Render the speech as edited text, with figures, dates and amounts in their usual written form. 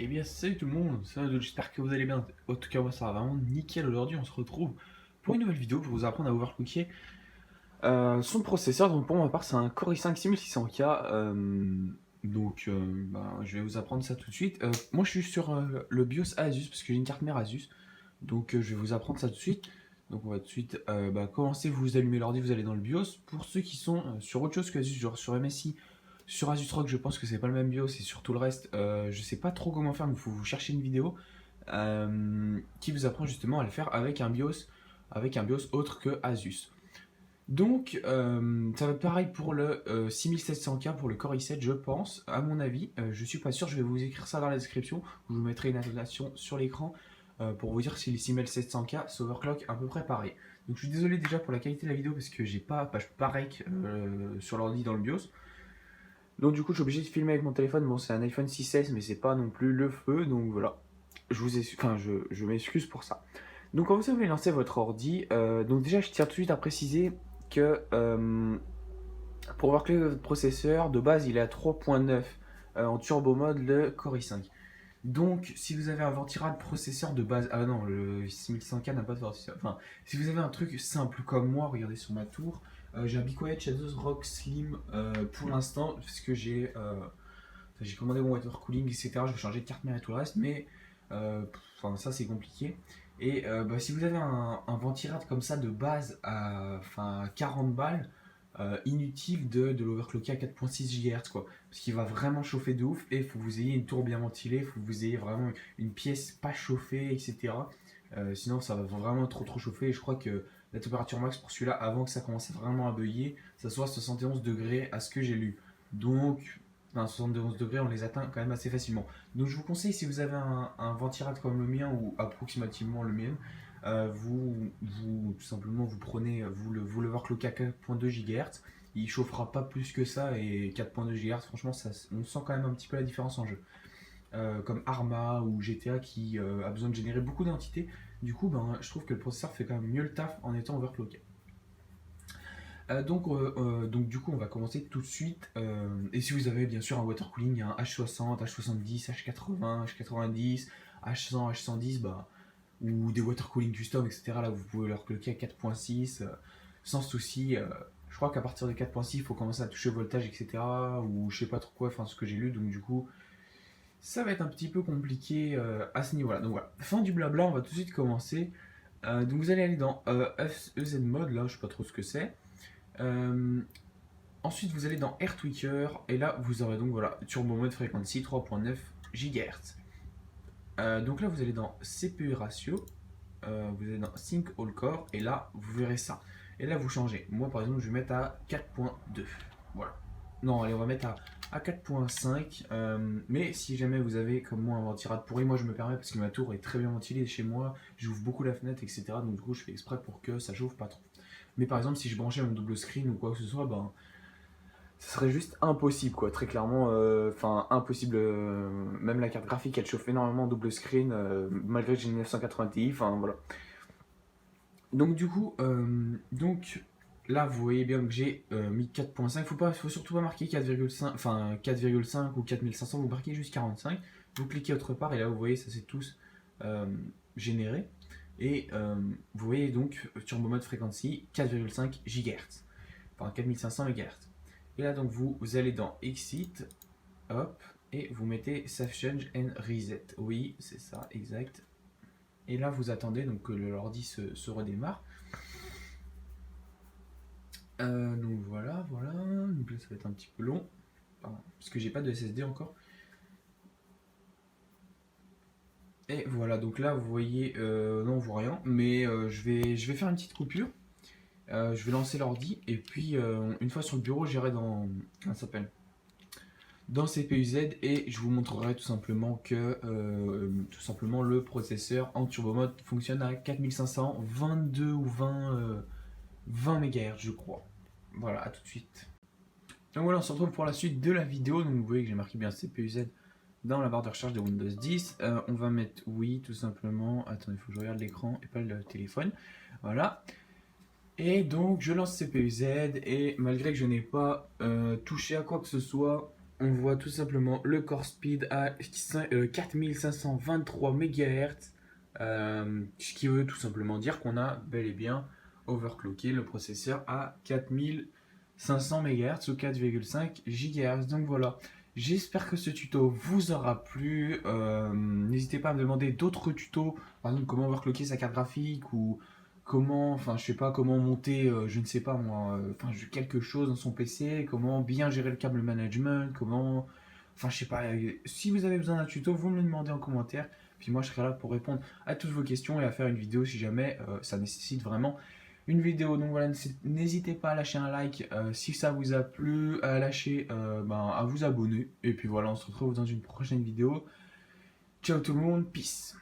Eh bien, salut tout le monde, j'espère que vous allez bien. En tout cas, moi ça va vraiment nickel. Aujourd'hui, on se retrouve pour une nouvelle vidéo pour vous apprendre à overclocker son processeur. Donc, pour ma part, c'est un Core i5 6600K. Je vais vous apprendre ça tout de suite. Moi, je suis sur le BIOS Asus parce que j'ai une carte mère Asus. Donc, je vais vous apprendre ça tout de suite. Donc, on va tout de suite commencer. Vous allumez l'ordi, vous allez dans le BIOS. Pour ceux qui sont sur autre chose que Asus, genre sur MSI, sur Asus ROG, je pense que c'est pas le même BIOS, et sur tout le reste, je sais pas trop comment faire, mais il faut vous chercher une vidéo qui vous apprend justement à le faire avec un BIOS autre que Asus. Donc, ça va être pareil pour le 6700K, pour le Core i7, je pense, à mon avis. Je suis pas sûr, je vais vous écrire ça dans la description, où je vous mettrai une annotation sur l'écran pour vous dire si le 6700K s'overclock à peu près pareil. Donc, je suis désolé déjà pour la qualité de la vidéo parce que j'ai pas, je peux pas rec sur l'ordi dans le BIOS. Donc du coup, je suis obligé de filmer avec mon téléphone. Bon, c'est un iPhone 6S, mais c'est pas non plus le feu. Donc voilà, je m'excuse pour ça. Donc quand vous avez lancé votre ordi, donc déjà, je tiens tout de suite à préciser que pour voir que votre processeur, de base, il est à 3.9 en turbo mode, le Core i5. Donc, si vous avez un ventirad processeur de base, ah non, le 6100K n'a pas de ventilation. Enfin, si vous avez un truc simple comme moi, regardez sur ma tour, j'ai un Be Quiet Shadows Rock Slim pour l'instant, parce que j'ai commandé mon water cooling, etc. Je vais changer de carte mère et tout le reste, mais ça c'est compliqué. Et si vous avez un ventirad comme ça de base à 40 balles, inutile de l'overclocker à 4.6 GHz quoi, parce qu'il va vraiment chauffer de ouf et il faut que vous ayez une tour bien ventilée, il faut que vous ayez vraiment une pièce pas chauffée, etc. Sinon ça va vraiment trop chauffer et je crois que la température max pour celui-là avant que ça commence vraiment à bugger, ça soit 71 degrés à ce que j'ai lu. Donc, 71 degrés, on les atteint quand même assez facilement. Donc je vous conseille, si vous avez un ventirad comme le mien ou approximativement le mien, tout simplement vous prenez, vous le overclockez à 4.2 GHz, il chauffera pas plus que ça et 4.2 GHz, franchement, on sent quand même un petit peu la différence en jeu. Comme Arma ou GTA qui a besoin de générer beaucoup d'entités, du coup, je trouve que le processeur fait quand même mieux le taf en étant overclocké. Donc du coup on va commencer tout de suite. Et si vous avez bien sûr un water cooling, il y a un H60, H70, H80, H90, H100, H110, ou des water cooling custom, etc. Là vous pouvez leur cloquer à 4.6 sans souci. Je crois qu'à partir de 4.6 il faut commencer à toucher le voltage, etc. Ou je sais pas trop quoi, enfin ce que j'ai lu, donc du coup ça va être un petit peu compliqué à ce niveau là. Donc voilà, fin du blabla, on va tout de suite commencer. Donc vous allez aller dans FEZ mode, là je sais pas trop ce que c'est. Euh, Ensuite, vous allez dans Air Tweaker et là, vous aurez donc voilà Turbo Mode Frequency 3.9 GHz. Donc là, vous allez dans CPU Ratio, vous allez dans Sync All Core et là, vous verrez ça. Et là, vous changez. Moi, par exemple, je vais mettre à 4.2. Voilà. Non, allez, on va mettre à 4.5. Mais si jamais vous avez comme moi un ventirad pourri, moi je me permets parce que ma tour est très bien ventilée chez moi, j'ouvre beaucoup la fenêtre, etc. Donc du coup, je fais exprès pour que ça chauffe pas trop. Mais par exemple, si je branchais mon double screen ou quoi que ce soit, ce serait juste impossible, quoi. Très clairement, impossible. Même la carte graphique, elle chauffe énormément en double screen, malgré que j'ai une 980 Ti. Enfin, voilà. Donc, du coup, là, vous voyez bien que j'ai mis 4.5. Faut surtout pas marquer 4,5, 4,5 ou 4500. Vous marquez juste 45. Vous cliquez autre part et là, vous voyez, ça c'est tous généré. Et vous voyez donc Turbo Mode Frequency 4,5 GHz. Enfin, 4500 MHz. Et là, donc, vous allez dans Exit, hop, et vous mettez Save Change and Reset. Oui, c'est ça, exact. Et là, vous attendez donc que l'ordi se redémarre. Donc voilà. Donc là, ça va être un petit peu long, parce que j'ai pas de SSD encore. Et voilà, donc là, vous voyez, non, on voit rien, mais je vais faire une petite coupure. Je vais lancer l'ordi, et puis une fois sur le bureau, j'irai dans. Comment ça s'appelle dans CPUZ et je vous montrerai tout simplement que le processeur en turbo mode fonctionne à 4522 ou 20 MHz je crois. Voilà, à tout de suite. Donc voilà, on se retrouve pour la suite de la vidéo. Donc vous voyez que j'ai marqué bien CPUZ dans la barre de recherche de Windows 10. On va mettre oui tout simplement. Attendez, il faut que je regarde l'écran et pas le téléphone. Voilà. Et donc je lance CPUZ et malgré que je n'ai pas touché à quoi que ce soit, on voit tout simplement le core speed à 4523 MHz, ce qui veut tout simplement dire qu'on a bel et bien overclocké le processeur à 4500 MHz ou 4,5 GHz. Donc voilà, j'espère que ce tuto vous aura plu. N'hésitez pas à me demander d'autres tutos, par exemple comment overclocker sa carte graphique ou comment, enfin je sais pas, comment monter, je ne sais pas moi, quelque chose dans son PC, comment bien gérer le câble management, comment, enfin je sais pas, si vous avez besoin d'un tuto, vous me le demandez en commentaire, puis moi je serai là pour répondre à toutes vos questions et à faire une vidéo si jamais ça nécessite vraiment une vidéo. Donc voilà, n'hésitez pas à lâcher un like si ça vous a plu, à lâcher, à vous abonner, et puis voilà, on se retrouve dans une prochaine vidéo. Ciao tout le monde, peace.